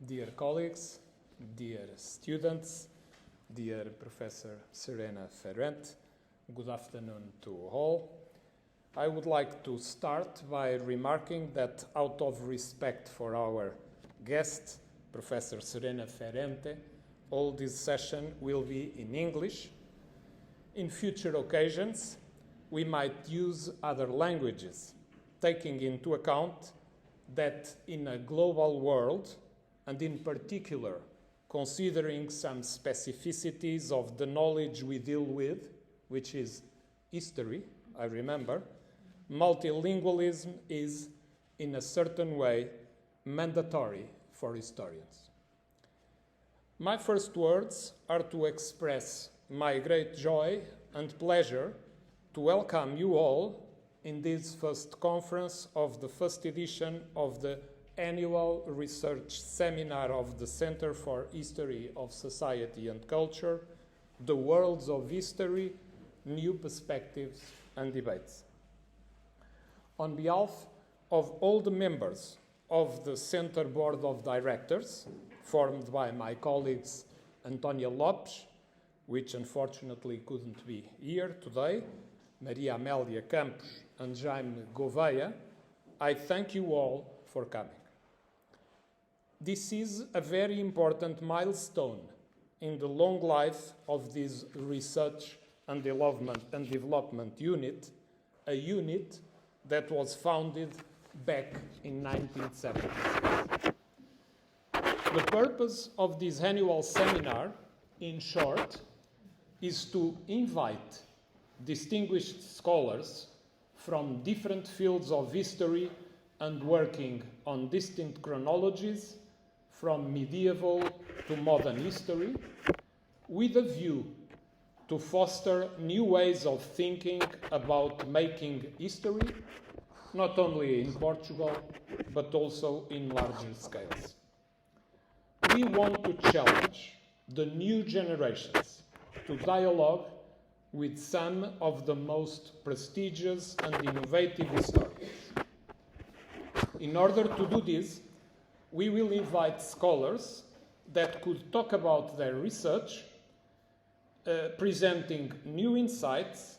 Dear colleagues, dear students, dear Professor Serena Ferente, good afternoon to all. I would like to start by remarking that out of respect for our guest, Professor Serena Ferente, all this session will be in English. In future occasions, we might use other languages, taking into account that in a global world, and in particular, considering some specificities of the knowledge we deal with, which is history, I remember, multilingualism is, in a certain way, mandatory for historians. My first words are to express my great joy and pleasure to welcome you all in this first conference of the first edition of the annual research seminar of the Center for History of Society and Culture, The Worlds of History, New Perspectives and Debates. On behalf of all the members of the Center Board of Directors, formed by my colleagues Antónia Lopes, which unfortunately couldn't be here today, Maria Amélia Campos and Jaime Gouveia, I thank you all for coming. This is a very important milestone in the long life of this research and development unit, a unit that was founded back in 1976. The purpose of this annual seminar, in short, is to invite distinguished scholars from different fields of history and working on distinct chronologies, from medieval to modern history, with a view to foster new ways of thinking about making history, not only in Portugal, but also in larger scales. We want to challenge the new generations to dialogue with some of the most prestigious and innovative historians. In order to do this, we will invite scholars that could talk about their research, presenting new insights,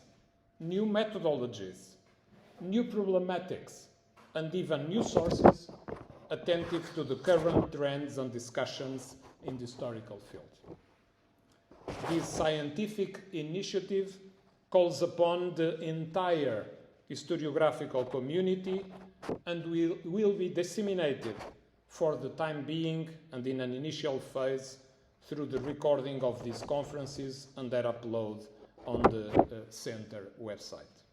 new methodologies, new problematics, and even new sources attentive to the current trends and discussions in the historical field. This scientific initiative calls upon the entire historiographical community and will be disseminated for the time being and in an initial phase through the recording of these conferences and their upload on the center website.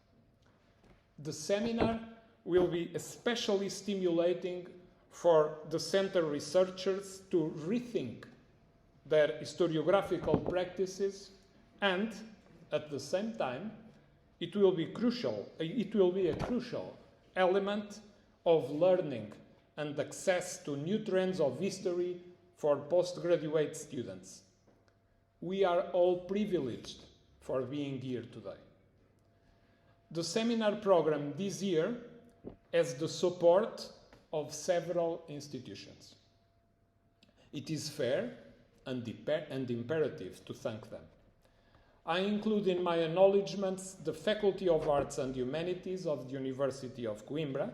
The seminar will be especially stimulating for the center researchers to rethink their historiographical practices, and at the same time, it will be a crucial element of learning and access to new trends of history for postgraduate students. We are all privileged for being here today. The seminar program this year has the support of several institutions. It is fair and imperative to thank them. I include in my acknowledgements the Faculty of Arts and Humanities of the University of Coimbra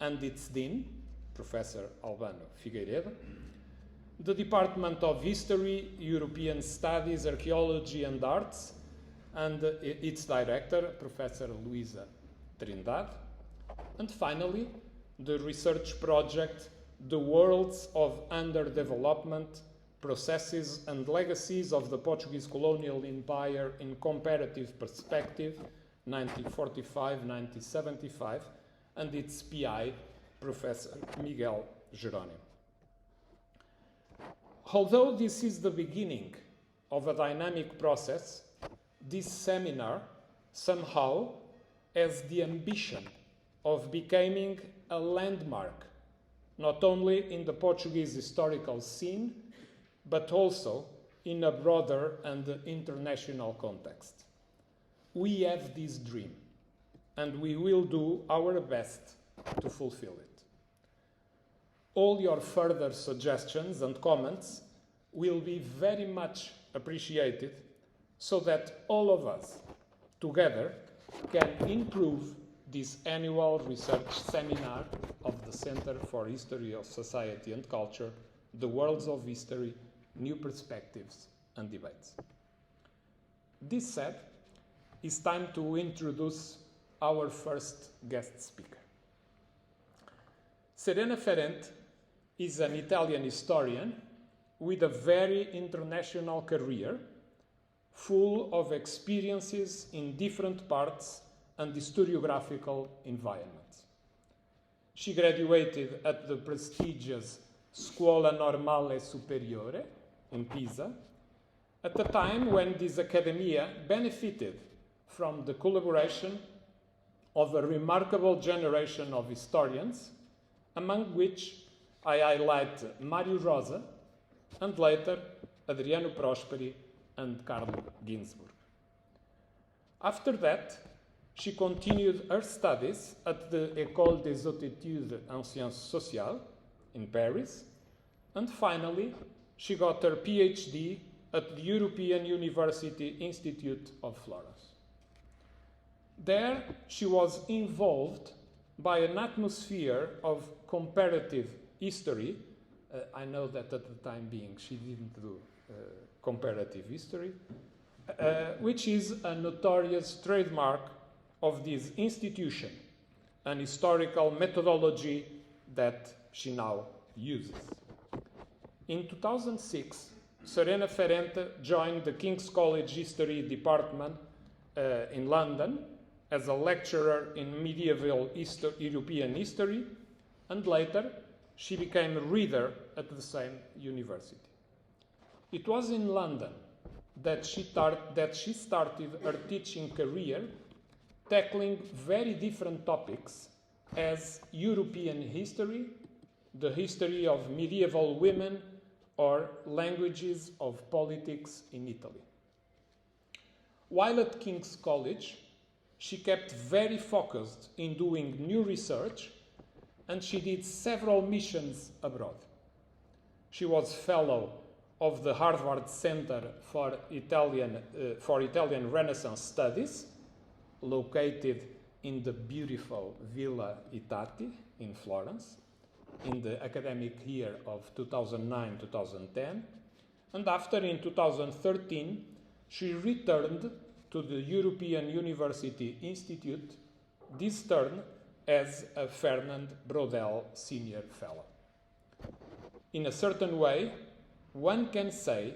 and its Dean, Professor Albano Figueiredo, the Department of History, European Studies, Archaeology and Arts, and its director, Professor Luísa Trindade, and finally, the research project, The Worlds of Underdevelopment, Processes and Legacies of the Portuguese Colonial Empire in Comparative Perspective, 1945-1975, and its PI, Professor Miguel Jerónimo. Although this is the beginning of a dynamic process, this seminar somehow has the ambition of becoming a landmark, not only in the Portuguese historical scene, but also in a broader and international context. We have this dream, and we will do our best to fulfill it. all your further suggestions and comments will be very much appreciated so that all of us together can improve this annual research seminar of the Center for History of Society and Culture, The Worlds of History, New Perspectives and Debates. This said, it's time to introduce our first guest speaker. Serena Ferente is an Italian historian with a very international career, full of experiences in different parts and historiographical environments. She graduated at the prestigious Scuola Normale Superiore in Pisa, at a time when this academia benefited from the collaboration of a remarkable generation of historians, among which I highlight Mario Rosa and later Adriano Prosperi and Carlo Ginzburg. After that, she continued her studies at the École des Hautes Études en Sciences Sociales in Paris, and finally, she got her PhD at the European University Institute of Florence. There, she was involved by an atmosphere of comparative history. I know that at the time being she didn't do comparative history, which is a notorious trademark of this institution, an historical methodology that she now uses. In 2006, Serena Ferente joined the King's College History Department in London as a lecturer in medieval European history, and later she became a reader at the same university. It was in London that she started her teaching career, tackling very different topics as European history, the history of medieval women, or languages of politics in Italy. While at King's College, she kept very focused in doing new research, and she did several missions abroad. She was fellow of the Harvard Center for Italian Renaissance Studies, located in the beautiful Villa Itati in Florence, in the academic year of 2009-2010, and after, in 2013, she returned to the European University Institute, this turn as a Fernand Braudel Senior Fellow. In a certain way, one can say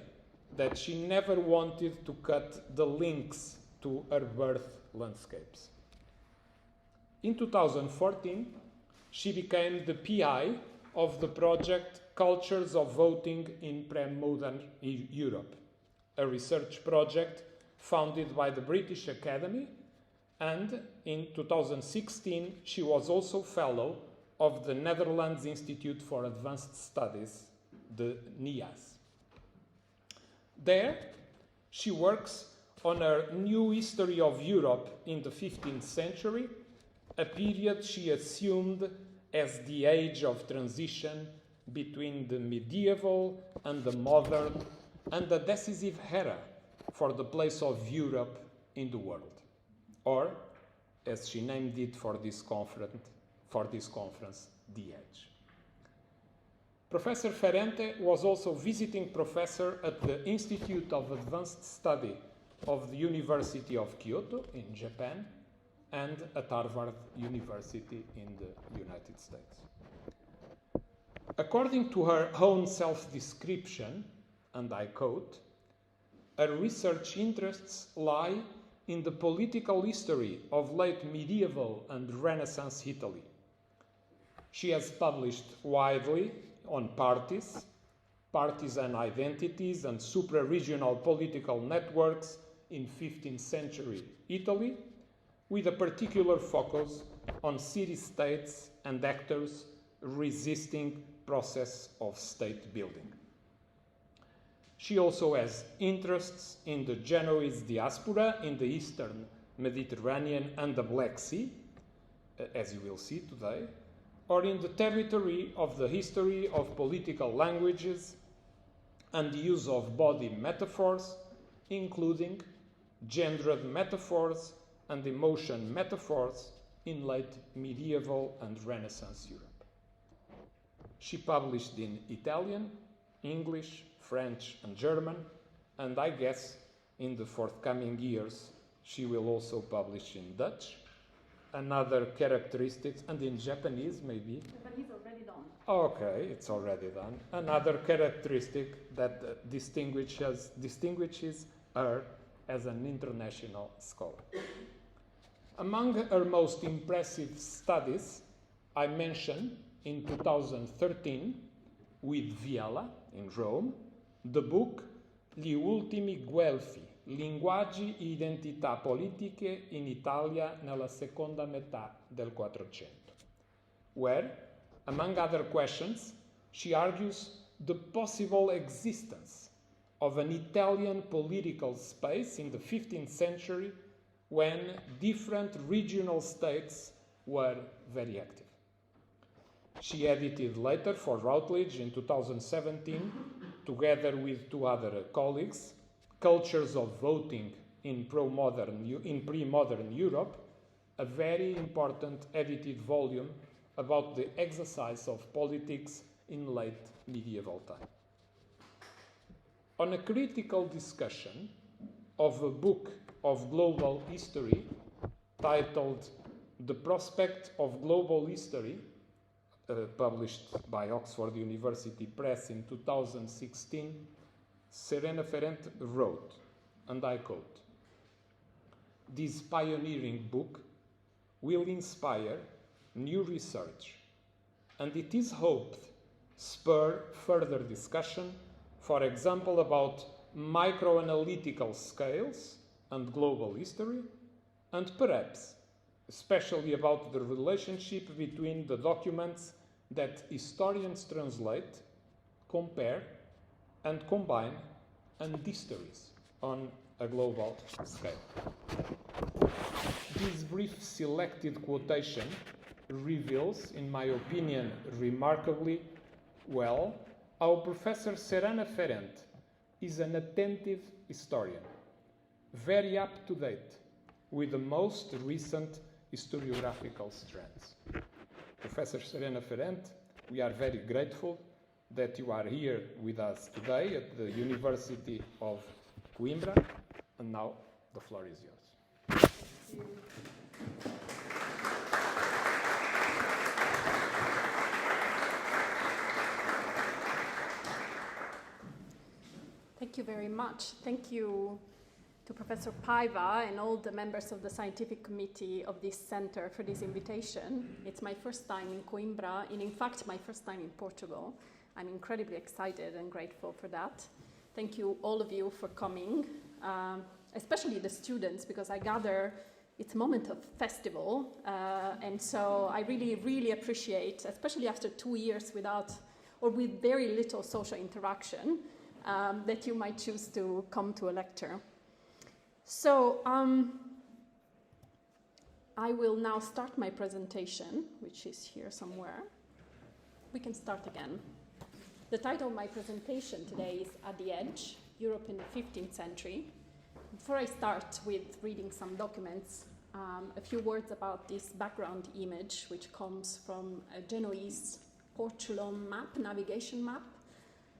that she never wanted to cut the links to her birth landscapes. In 2014, she became the PI of the project Cultures of Voting in Pre-Modern Europe, a research project founded by the British Academy, and in 2016 she was also fellow of the Netherlands Institute for Advanced Studies, the NIAS. There, she works on her new history of Europe in the 15th century, a period she assumed as the age of transition between the medieval and the modern, and a decisive era for the place of Europe in the world, or, as she named it for this conference, the Age. Professor Ferente was also visiting professor at the Institute of Advanced Study of the University of Kyoto in Japan and at Harvard University in the United States. According to her own self-description, and I quote, her research interests lie in the political history of late medieval and Renaissance Italy. She has published widely on parties, partisan identities, and supra-regional political networks in 15th century Italy, with a particular focus on city-states and actors resisting process of state building. She also has interests in the Genoese diaspora in the Eastern Mediterranean and the Black Sea, as you will see today, or in the territory of the history of political languages and the use of body metaphors, including gendered metaphors and emotion metaphors in late medieval and Renaissance Europe. She published in Italian, English, French, and German, and I guess in the forthcoming years she will also publish in Dutch. Another characteristic, and in Japanese maybe. Japanese already done. Okay, it's already done. Another characteristic that distinguishes her as an international scholar. Among her most impressive studies, I mention in 2013, with Viala in Rome, the book Gli ultimi Guelfi, linguaggi e identità politiche in Italia nella seconda metà del Quattrocento, where, among other questions, she argues the possible existence of an Italian political space in the 15th century when different regional states were very active. She edited later for Routledge in 2017, together with two other colleagues, Cultures of Voting in Pre-Modern Europe, a very important edited volume about the exercise of politics in late medieval time. On a critical discussion of a book of global history titled The Prospect of Global History, published by Oxford University Press in 2016, Serena Ferente wrote, and I quote, "This pioneering book will inspire new research, and it is hoped spur further discussion, for example, about microanalytical scales and global history, and perhaps especially about the relationship between the documents that historians translate, compare, and combine, and histories on a global scale." This brief selected quotation reveals, in my opinion, remarkably well, how Professor Serena Ferente is an attentive historian, very up to date with the most recent historiographical strands. Professor Serena Ferente, we are very grateful that you are here with us today at the University of Coimbra, and now the floor is yours. Thank you very much. Thank you to Professor Paiva and all the members of the scientific committee of this center for this invitation. It's my first time in Coimbra, and in fact my first time in Portugal. I'm incredibly excited and grateful for that. Thank you, all of you, for coming, especially the students, because I gather it's a moment of festival, and so I really, really appreciate, especially after 2 years without or with very little social interaction, that you might choose to come to a lecture. So I will now start my presentation, which is here somewhere. We can start again. The title of my presentation today is At the Edge, Europe in the 15th Century. Before I start with reading some documents, a few words about this background image, which comes from a Genoese Portulum map, navigation map,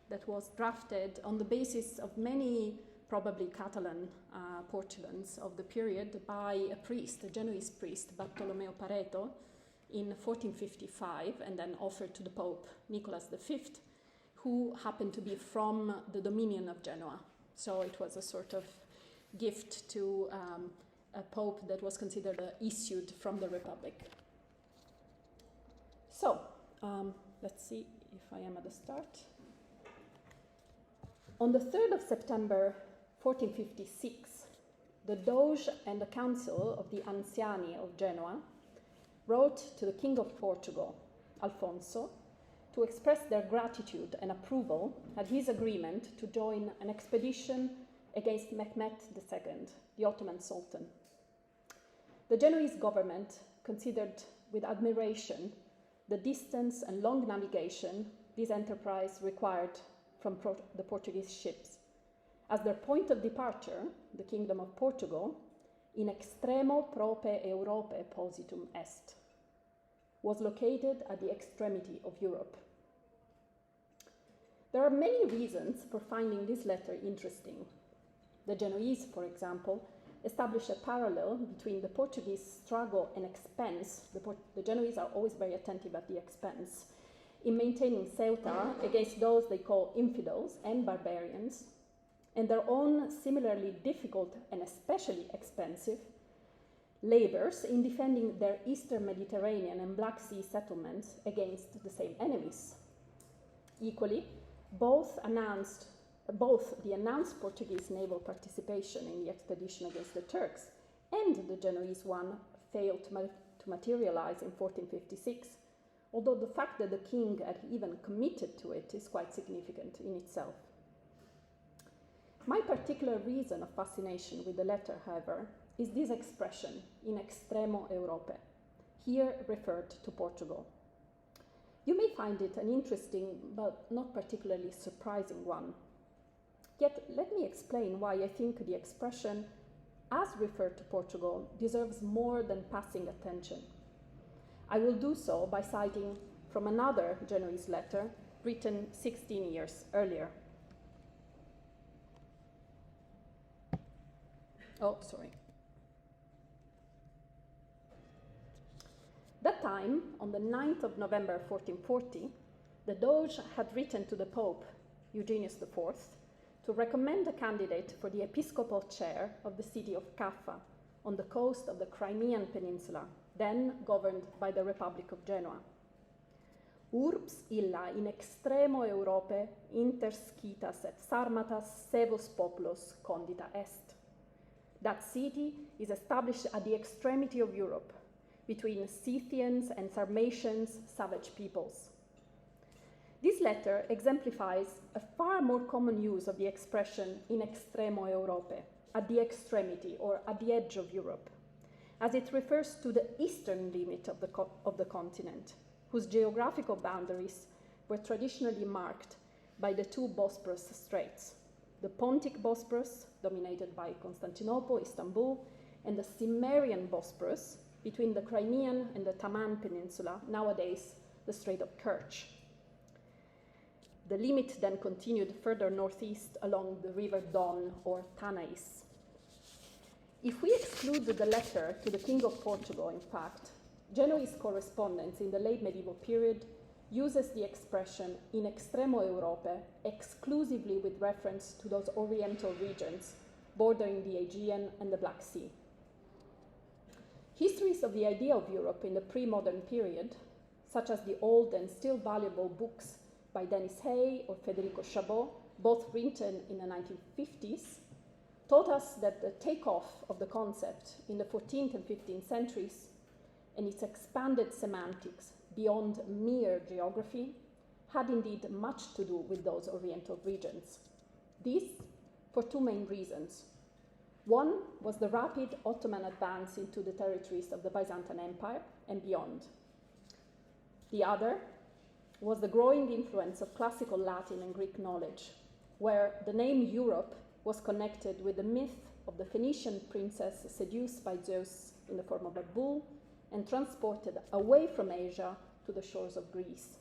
that was drafted on the basis of many probably Catalan Portulans of the period by a priest, a Genoese priest, Bartolomeo Pareto, in 1455, and then offered to the Pope Nicholas V, who happened to be from the Dominion of Genoa. So it was a sort of gift to a pope that was considered issued from the Republic. So let's see if I am at the start. On the 3rd of September 1456, the Doge and the Council of the Anziani of Genoa wrote to the King of Portugal, Alfonso, to express their gratitude and approval at his agreement to join an expedition against Mehmed II, the Ottoman Sultan. The Genoese government considered with admiration the distance and long navigation this enterprise required from the Portuguese ships. As their point of departure, the Kingdom of Portugal, in extremo prope Europe positum est, was located at the extremity of Europe. There are many reasons for finding this letter interesting. The Genoese, for example, establish a parallel between the Portuguese struggle and expense. The Genoese are always very attentive at the expense in maintaining Ceuta against those they call infidels and barbarians, and their own similarly difficult and especially expensive labors in defending their Eastern Mediterranean and Black Sea settlements against the same enemies. Equally, both the announced Portuguese naval participation in the expedition against the Turks and the Genoese one failed to materialize in 1456, although the fact that the king had even committed to it is quite significant in itself. My particular reason of fascination with the letter, however, is this expression, in extremo Europe, here referred to Portugal. You may find it an interesting but not particularly surprising one. Yet let me explain why I think the expression, as referred to Portugal, deserves more than passing attention. I will do so by citing from another Genoese letter written 16 years earlier. That time, on the 9th of November 1440, the Doge had written to the Pope, Eugenius IV, to recommend a candidate for the episcopal chair of the city of Caffa, on the coast of the Crimean Peninsula, then governed by the Republic of Genoa. Urbs illa in extremo Europe interscitas et sarmatas sevus populos condita est. That city is established at the extremity of Europe, between Scythians and Sarmatians, savage peoples. This letter exemplifies a far more common use of the expression in extremo Europe, at the extremity or at the edge of Europe, as it refers to the eastern limit of the continent, whose geographical boundaries were traditionally marked by the two Bosporus straits, the Pontic Bosporus, dominated by Constantinople, Istanbul, and the Cimmerian Bosporus, between the Crimean and the Taman Peninsula, nowadays the Strait of Kerch. The limit then continued further northeast along the river Don or Tanais. If we exclude the letter to the King of Portugal, in fact, Genoese correspondence in the late medieval period uses the expression in extremo Europe exclusively with reference to those oriental regions bordering the Aegean and the Black Sea. Histories of the idea of Europe in the pre-modern period, such as the old and still valuable books by Denis Hay or Federico Chabot, both written in the 1950s, taught us that the takeoff of the concept in the 14th and 15th centuries and its expanded semantics beyond mere geography had indeed much to do with those oriental regions. This for two main reasons. One was the rapid Ottoman advance into the territories of the Byzantine Empire and beyond. The other was the growing influence of classical Latin and Greek knowledge, where the name Europe was connected with the myth of the Phoenician princess seduced by Zeus in the form of a bull and transported away from Asia to the shores of Greece.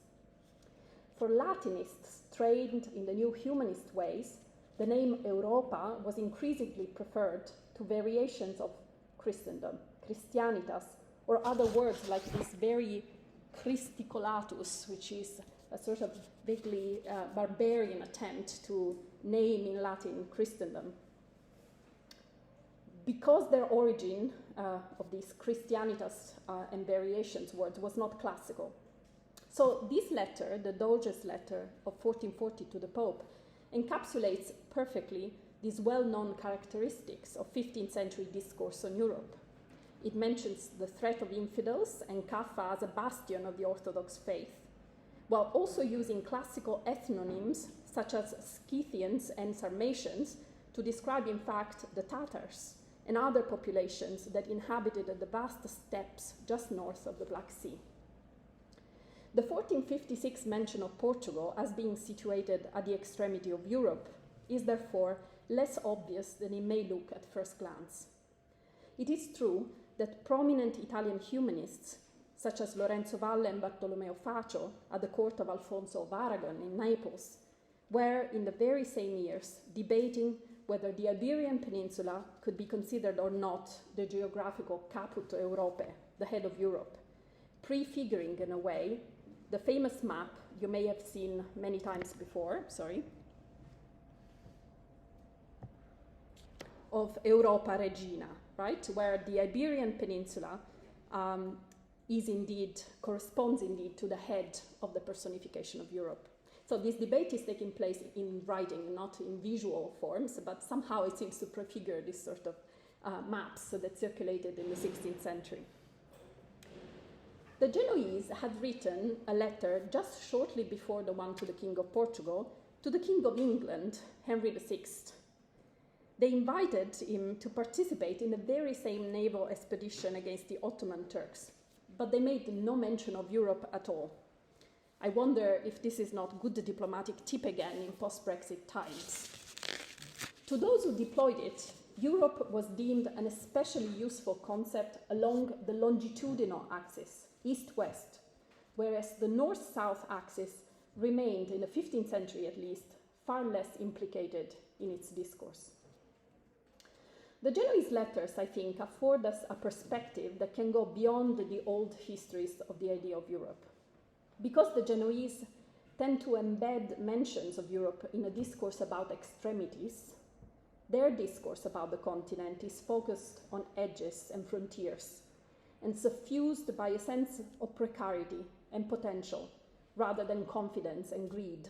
For Latinists trained in the new humanist ways, the name Europa was increasingly preferred to variations of Christendom, Christianitas, or other words like this very Christicolatus, which is a sort of vaguely barbarian attempt to name in Latin Christendom. Because their origin of these Christianitas and variations words was not classical. So this letter, the Doge's letter of 1440 to the Pope, encapsulates perfectly these well-known characteristics of 15th century discourse on Europe. It mentions the threat of infidels and Caffa as a bastion of the Orthodox faith, while also using classical ethnonyms such as Scythians and Sarmatians to describe, in fact, the Tatars and other populations that inhabited the vast steppes just north of the Black Sea. The 1456 mention of Portugal as being situated at the extremity of Europe is therefore less obvious than it may look at first glance. It is true that prominent Italian humanists, such as Lorenzo Valle and Bartolomeo Facio at the court of Alfonso of Aragon in Naples, were in the very same years debating whether the Iberian Peninsula could be considered or not the geographical caput Europae, the head of Europe, prefiguring in a way the famous map you may have seen many times before, of Europa Regina, right, where the Iberian Peninsula corresponds indeed to the head of the personification of Europe. So this debate is taking place in writing, not in visual forms, but somehow it seems to prefigure this sort of maps that circulated in the 16th century. The Genoese had written a letter just shortly before the one to the King of Portugal to the King of England, Henry VI. They invited him to participate in the very same naval expedition against the Ottoman Turks, but they made no mention of Europe at all. I wonder if this is not good diplomatic tip again in post-Brexit times. To those who deployed it, Europe was deemed an especially useful concept along the longitudinal axis, east-west, whereas the north-south axis remained, in the 15th century at least, far less implicated in its discourse. The Genoese letters, I think, afford us a perspective that can go beyond the old histories of the idea of Europe. Because the Genoese tend to embed mentions of Europe in a discourse about extremities, their discourse about the continent is focused on edges and frontiers, and suffused by a sense of precarity and potential, rather than confidence and greed.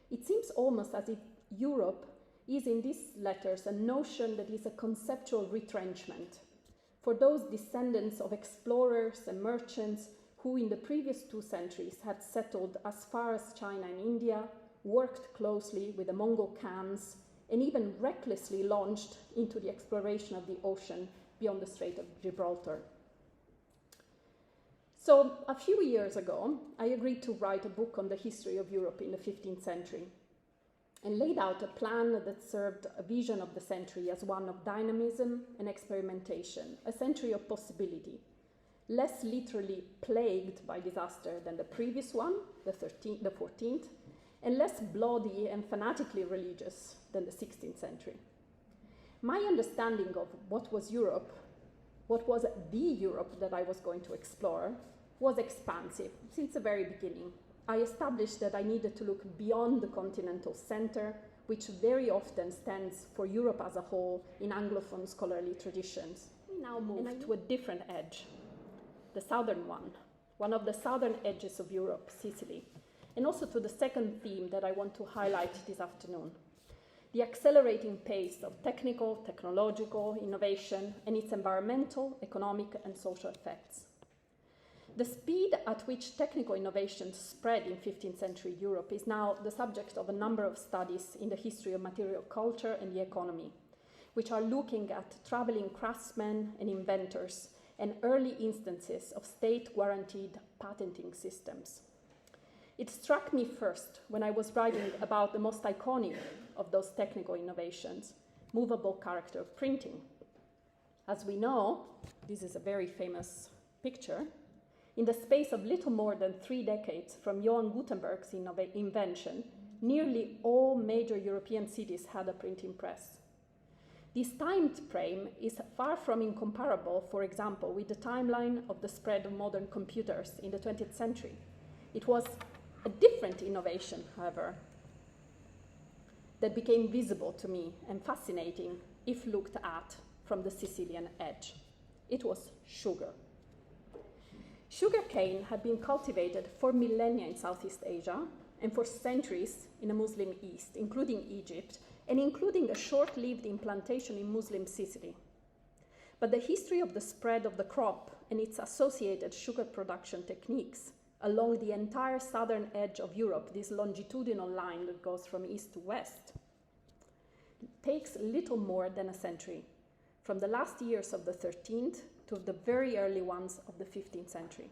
It seems almost as if Europe is in these letters a notion that is a conceptual retrenchment for those descendants of explorers and merchants who in the previous 2 centuries had settled as far as China and India, worked closely with the Mongol Khans, and even recklessly launched into the exploration of the ocean beyond the Strait of Gibraltar. So a few years ago, I agreed to write a book on the history of Europe in the 15th century, and laid out a plan that served a vision of the century as one of dynamism and experimentation, a century of possibility, less literally plagued by disaster than the previous one, the 14th, and less bloody and fanatically religious than the 16th century. My understanding of what was Europe, what was the Europe that I was going to explore, was expansive since the very beginning. I established that I needed to look beyond the continental center, which very often stands for Europe as a whole in Anglophone scholarly traditions. We now move to a different edge, the southern one of the southern edges of Europe, Sicily, and also to the second theme that I want to highlight this afternoon, the accelerating pace of technological innovation and its environmental, economic, and social effects. The speed at which technical innovations spread in 15th century Europe is now the subject of a number of studies in the history of material culture and the economy, which are looking at traveling craftsmen and inventors and early instances of state-guaranteed patenting systems. It struck me first when I was writing about the most iconic of those technical innovations, movable character printing. As we know, this is a very famous picture. In the space of little more than 3 decades from Johann Gutenberg's invention, nearly all major European cities had a printing press. This time frame is far from incomparable, for example, with the timeline of the spread of modern computers in the 20th century. It was a different innovation, however, that became visible to me and fascinating if looked at from the Sicilian edge. It was sugar. Sugarcane had been cultivated for millennia in Southeast Asia and for centuries in the Muslim East, including Egypt, and including a short-lived implantation in Muslim Sicily. But the history of the spread of the crop and its associated sugar production techniques along the entire southern edge of Europe, this longitudinal line that goes from east to west, takes little more than a century, from the last years of the 13th to the very early ones of the 15th century.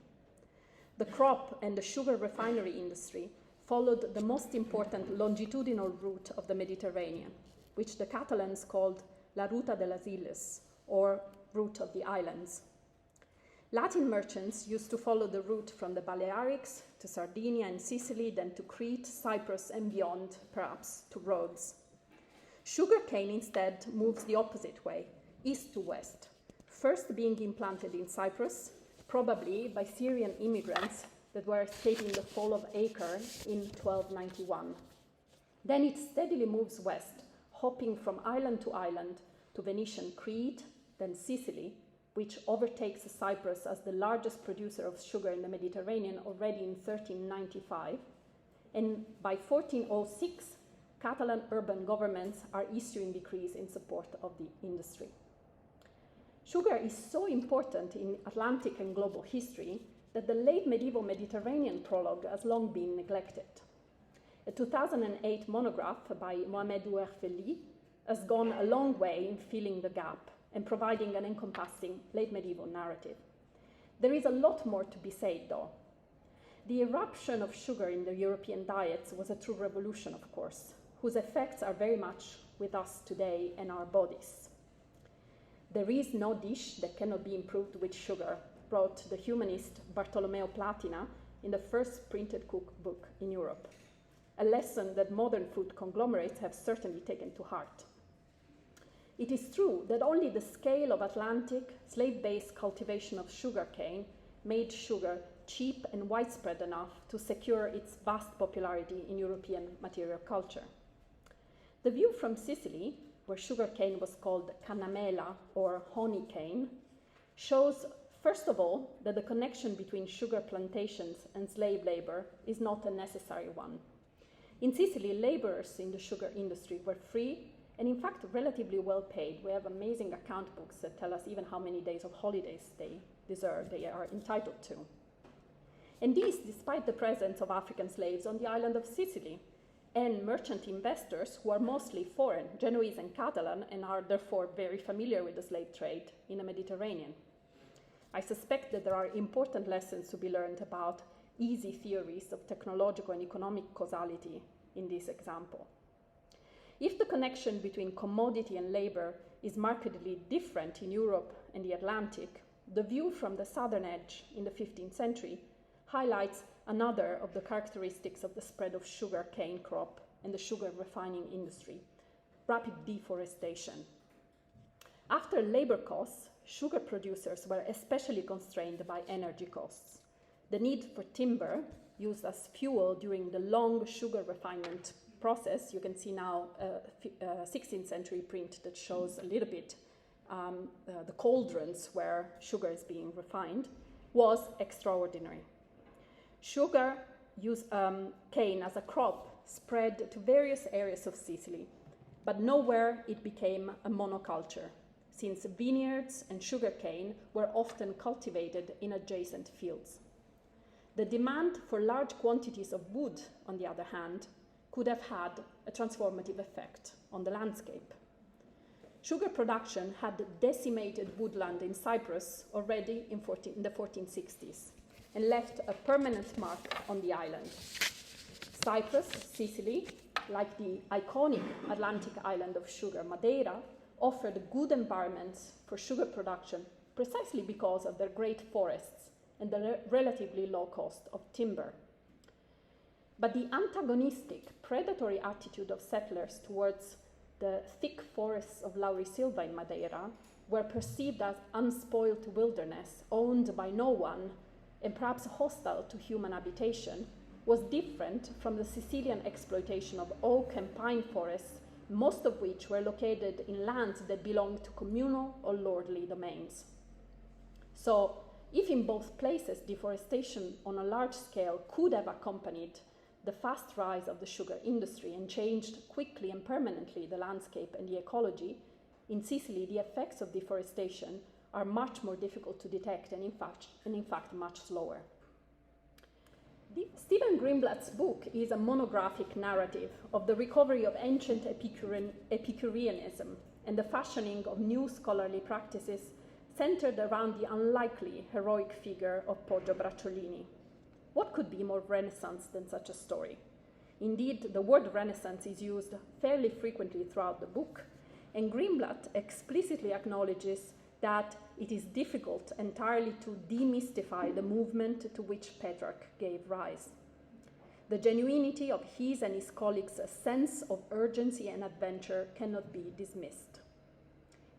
the crop and the sugar refinery industry followed the most important longitudinal route of the Mediterranean, which the Catalans called La Ruta de las Illes, or route of the islands. Latin merchants used to follow the route from the Balearics to Sardinia and Sicily, then to Crete, Cyprus, and beyond, perhaps, to Rhodes. Sugarcane instead moves the opposite way, east to west, first being implanted in Cyprus, probably by Syrian immigrants that were escaping the fall of Acre in 1291. Then it steadily moves west, hopping from island to Venetian Crete, then Sicily, which overtakes Cyprus as the largest producer of sugar in the Mediterranean already in 1395. And by 1406, Catalan urban governments are issuing decrees in support of the industry. Sugar is so important in Atlantic and global history that the late medieval Mediterranean prologue has long been neglected. A 2008 monograph by Mohamed Ouerfelli has gone a long way in filling the gap and providing an encompassing late medieval narrative. There is a lot more to be said, though. The eruption of sugar in the European diets was a true revolution, of course, whose effects are very much with us today and our bodies. There is no dish that cannot be improved with sugar, wrote the humanist Bartolomeo Platina in the first printed cookbook in Europe, a lesson that modern food conglomerates have certainly taken to heart. It is true that only the scale of Atlantic slave-based cultivation of sugarcane made sugar cheap and widespread enough to secure its vast popularity in European material culture. The view from Sicily, where sugarcane was called canamela or honey cane, shows, first of all, that the connection between sugar plantations and slave labor is not a necessary one. In Sicily, laborers in the sugar industry were free and in fact relatively well paid. We have amazing account books that tell us even how many days of holidays they are entitled to. And this despite the presence of African slaves on the island of Sicily and merchant investors who are mostly foreign, Genoese and Catalan, and are therefore very familiar with the slave trade in the Mediterranean. I suspect that there are important lessons to be learned about easy theories of technological and economic causality in this example. If the connection between commodity and labor is markedly different in Europe and the Atlantic, the view from the southern edge in the 15th century highlights another of the characteristics of the spread of sugar cane crop and the sugar refining industry: rapid deforestation. After labor costs, sugar producers were especially constrained by energy costs. The need for timber, used as fuel during the long sugar refinement process, you can see now a 16th century print that shows a little bit the cauldrons where sugar is being refined, was extraordinary. Sugar cane as a crop spread to various areas of Sicily, but nowhere it became a monoculture, since vineyards and sugarcane were often cultivated in adjacent fields. The demand for large quantities of wood, on the other hand, could have had a transformative effect on the landscape. Sugar production had decimated woodland in Cyprus already in the 1460s and left a permanent mark on the island. Cyprus, Sicily, like the iconic Atlantic island of sugar, Madeira, offered good environments for sugar production precisely because of their great forests and the relatively low cost of timber. But the antagonistic, predatory attitude of settlers towards the thick forests of Laurisilva in Madeira were perceived as unspoilt wilderness owned by no one and perhaps hostile to human habitation, was different from the Sicilian exploitation of oak and pine forests, most of which were located in lands that belonged to communal or lordly domains. So, if in both places deforestation on a large scale could have accompanied the fast rise of the sugar industry and changed quickly and permanently the landscape and the ecology, in Sicily the effects of deforestation are much more difficult to detect and in fact much slower. Stephen Greenblatt's book is a monographic narrative of the recovery of ancient Epicureanism and the fashioning of new scholarly practices centered around the unlikely heroic figure of Poggio Bracciolini. What could be more Renaissance than such a story? Indeed, the word Renaissance is used fairly frequently throughout the book, and Greenblatt explicitly acknowledges that it is difficult entirely to demystify the movement to which Petrarch gave rise. The genuinity of his and his colleagues' sense of urgency and adventure cannot be dismissed.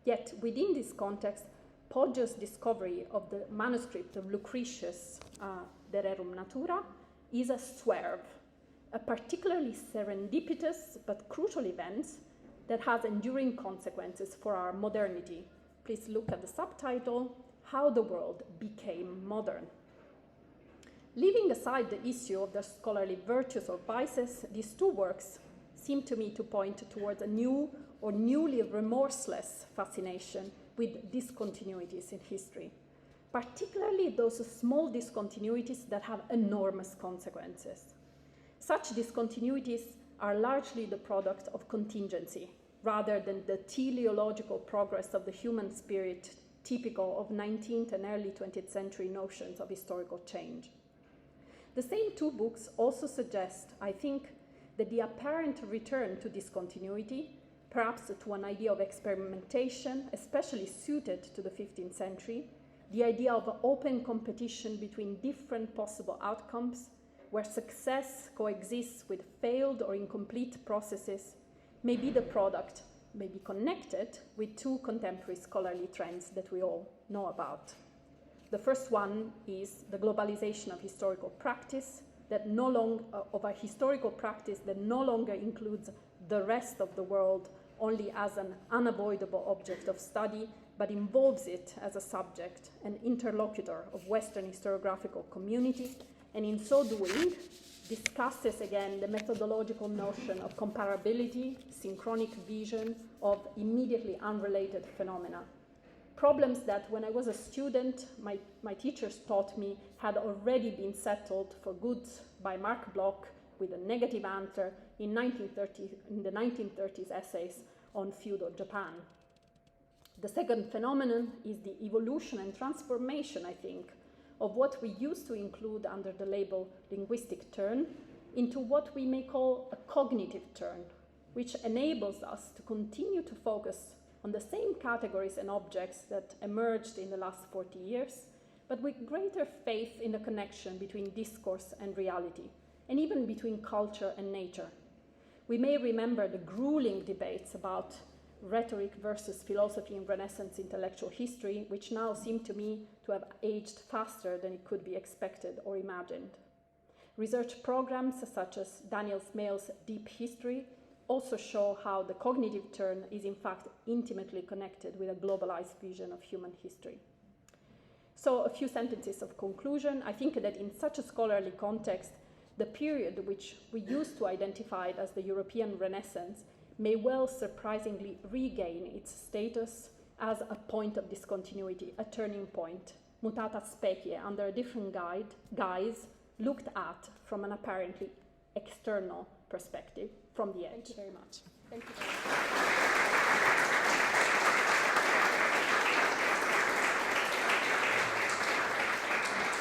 Yet, within this context, Poggio's discovery of the manuscript of Lucretius' De Rerum Natura is a swerve, a particularly serendipitous but crucial event that has enduring consequences for our modernity. Please look at the subtitle, How the World Became Modern. Leaving aside the issue of their scholarly virtues or vices, these two works seem to me to point towards a new or newly remorseless fascination with discontinuities in history, particularly those small discontinuities that have enormous consequences. Such discontinuities are largely the product of contingency, rather than the teleological progress of the human spirit typical of 19th and early 20th century notions of historical change. The same two books also suggest, I think, that the apparent return to discontinuity, perhaps to an idea of experimentation, especially suited to the 15th century, the idea of open competition between different possible outcomes, where success coexists with failed or incomplete processes, may be the product, may be connected with two contemporary scholarly trends that we all know about. The first one is the globalization of historical practice, of a historical practice that no longer includes the rest of the world only as an unavoidable object of study, but involves it as a subject, an interlocutor of Western historiographical communities, and in so doing, discusses again the methodological notion of comparability, synchronic vision of immediately unrelated phenomena. Problems that when I was a student, my teachers taught me had already been settled for good by Mark Bloch with a negative answer in the 1930s essays on feudal Japan. The second phenomenon is the evolution and transformation, I think, of what we used to include under the label linguistic turn into what we may call a cognitive turn, which enables us to continue to focus on the same categories and objects that emerged in the last 40 years, but with greater faith in the connection between discourse and reality, and even between culture and nature. We may remember the grueling debates about rhetoric versus philosophy in Renaissance intellectual history, which now seem to me to have aged faster than it could be expected or imagined. Research programs such as Daniel Smale's Deep History also show how the cognitive turn is in fact intimately connected with a globalized vision of human history. So a few sentences of conclusion. I think that in such a scholarly context, the period which we used to identify as the European Renaissance may well surprisingly regain its status as a point of discontinuity, a turning point, mutata specie, under a different guise, looked at from an apparently external perspective, from the edge. Thank you very much. Thank you very much.